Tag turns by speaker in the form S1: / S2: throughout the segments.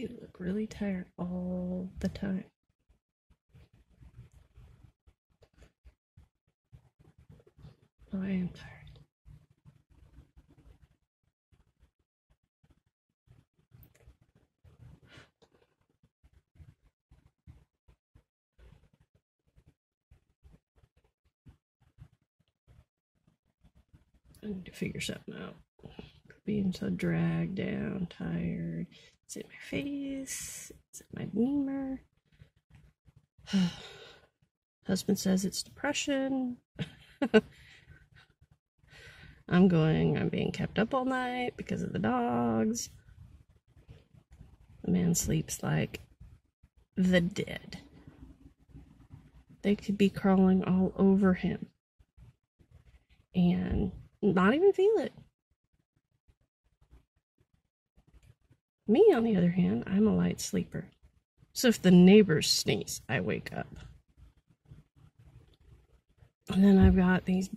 S1: do look really tired all the time. Oh, I am tired. I need to figure something out. Being so dragged down, tired. Is it my face? Is it my Weimer? Husband says it's depression. I'm being kept up all night because of the dogs. The man sleeps like the dead. They could be crawling all over him and not even feel it. Me, on the other hand, I'm a light sleeper. So if the neighbors sneeze, I wake up. And then I've got these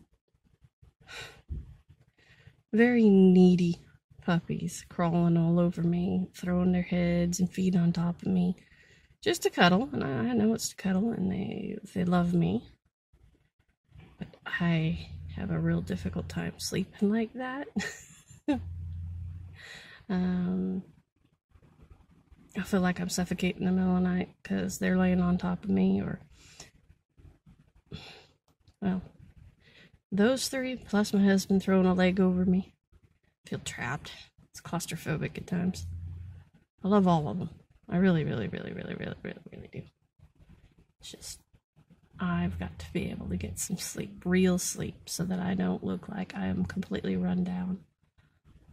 S1: very needy puppies crawling all over me, throwing their heads and feet on top of me just to cuddle. And I know it's to cuddle, and they love me. But I have a real difficult time sleeping like that. I feel like I'm suffocating in the middle of the night because they're laying on top of me, or, well, those three, plus my husband throwing a leg over me. I feel trapped. It's claustrophobic at times. I love all of them. I really, really, really, really, really, really, really do. It's just, I've got to be able to get some sleep, real sleep, so that I don't look like I am completely run down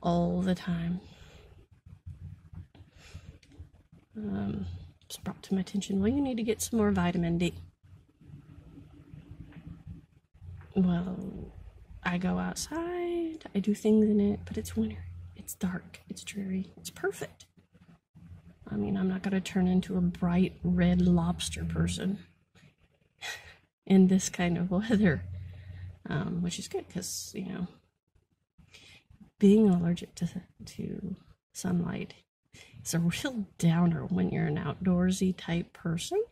S1: all the time. Just brought to my attention, well, you need to get some more vitamin D. Well, I go outside, I do things in it, but it's winter. It's dark, it's dreary, it's perfect. I mean, I'm not going to turn into a bright red lobster person in this kind of weather, which is good because, you know, being allergic to sunlight is a real downer when you're an outdoorsy type person.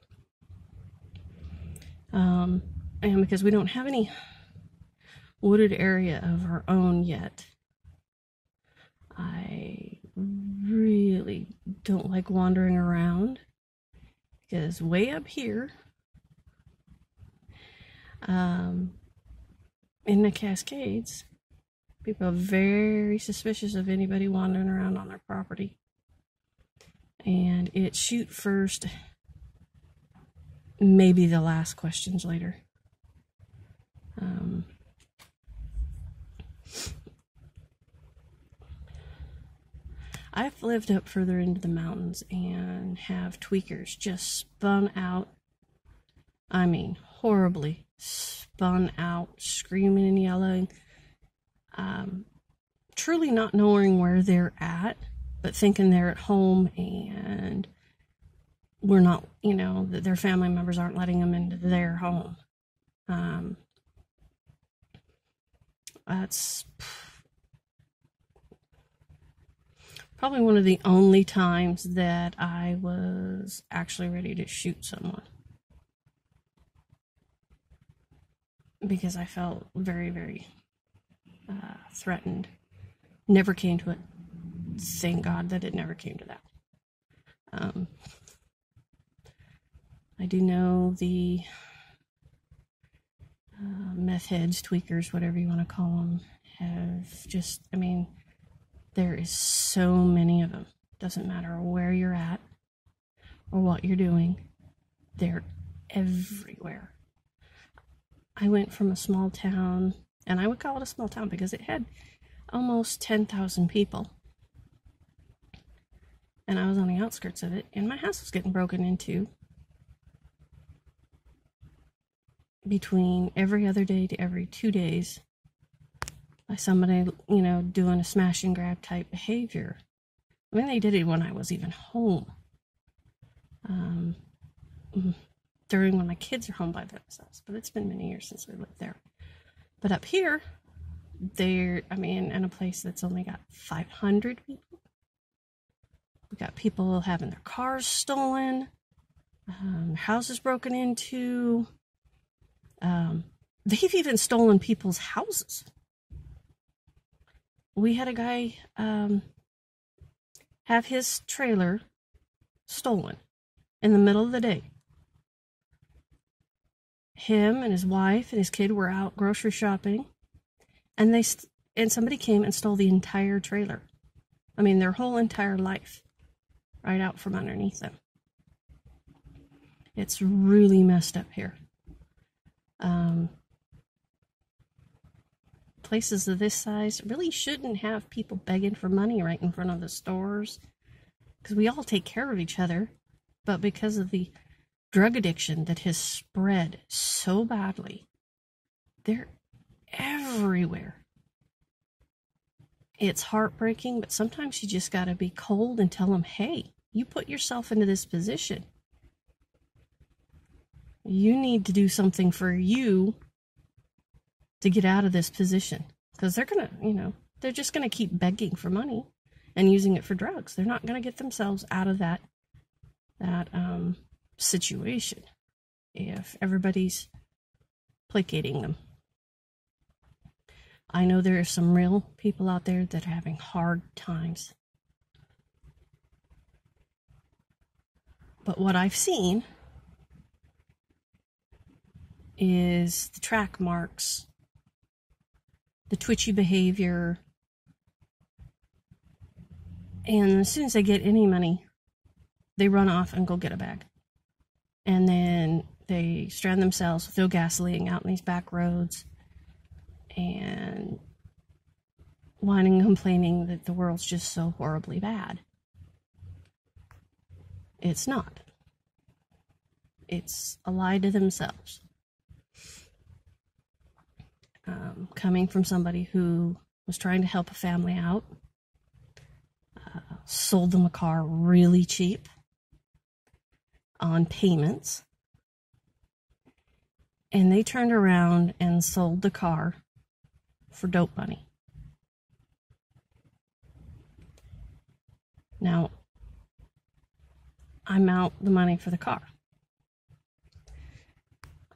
S1: And because we don't have any wooded area of our own yet, I really don't like wandering around, because way up here in the Cascades, people are very suspicious of anybody wandering around on their property. And it's shoot first, maybe the last questions later. I've lived up further into the mountains and have tweakers just spun out. I mean, horribly spun out, screaming and yelling. Truly not knowing where they're at, but thinking they're at home, and we're not, you know, that their family members aren't letting them into their home. That's probably one of the only times that I was actually ready to shoot someone, because I felt very, very threatened. Never came to it. Thank God that it never came to that. I do know the meth heads, tweakers, whatever you want to call them, have just, I mean, there is so many of them. Doesn't matter where you're at or what you're doing, they're everywhere. I went from a small town, and I would call it a small town because it had almost 10,000 people. And I was on the outskirts of it, and my house was getting broken into between every other day to every 2 days by somebody, you know, doing a smash and grab type behavior. I mean, they did it when I was even home. During when my kids are home by themselves, but it's been many years since we lived there. But up here, they're, I mean, in a place that's only got 500 people, We got people having their cars stolen, houses broken into. They've even stolen people's houses. We had a guy have his trailer stolen in the middle of the day. Him and his wife and his kid were out grocery shopping, and somebody came and stole the entire trailer. I mean, their whole entire life, right out from underneath them. It's really messed up here. Places of this size really shouldn't have people begging for money right in front of the stores, because we all take care of each other, but because of the drug addiction that has spread so badly, they're everywhere. It's heartbreaking, but sometimes you just got to be cold and tell them, hey, you put yourself into this position. You need to do something for you to get out of this position, because they're going to, they're just going to keep begging for money and using it for drugs. They're not going to get themselves out of that situation if everybody's placating them. I know there are some real people out there that are having hard times. But what I've seen is the track marks, the twitchy behavior, and as soon as they get any money, they run off and go get a bag. And then they strand themselves, throw gasoline out in these back roads, and whining and complaining that the world's just so horribly bad. It's not. It's a lie to themselves. Coming from somebody who was trying to help a family out, sold them a car really cheap on payments, and they turned around and sold the car for dope money. Now, I'm out the money for the car.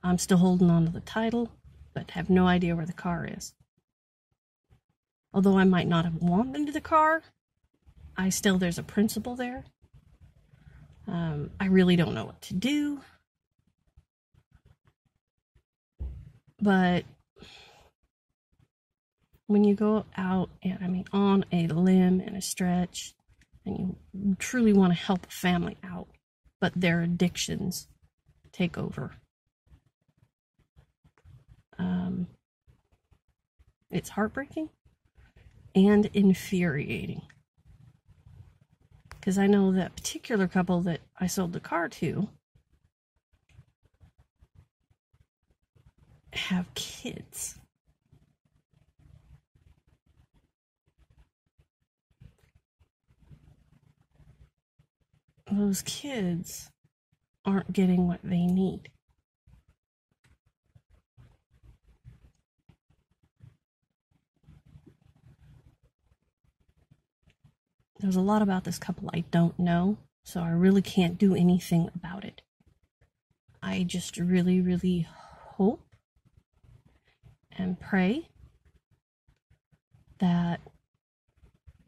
S1: I'm still holding on to the title, but have no idea where the car is. Although I might not have wanted the car, there's a principle there. I really don't know what to do. But when you go out, on a limb and a stretch, and you truly want to help a family out, but their addictions take over, it's heartbreaking and infuriating. Because I know that particular couple that I sold the car to have kids. Those kids aren't getting what they need. There's a lot about this couple I don't know, so I really can't do anything about it. I just really, really hope and pray that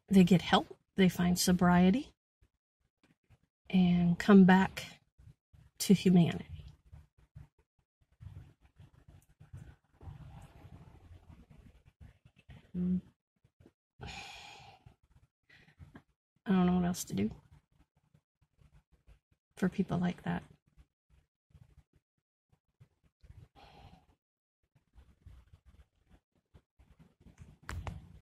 S1: they get help, they find sobriety, and come back to humanity. I don't know what else to do for people like that.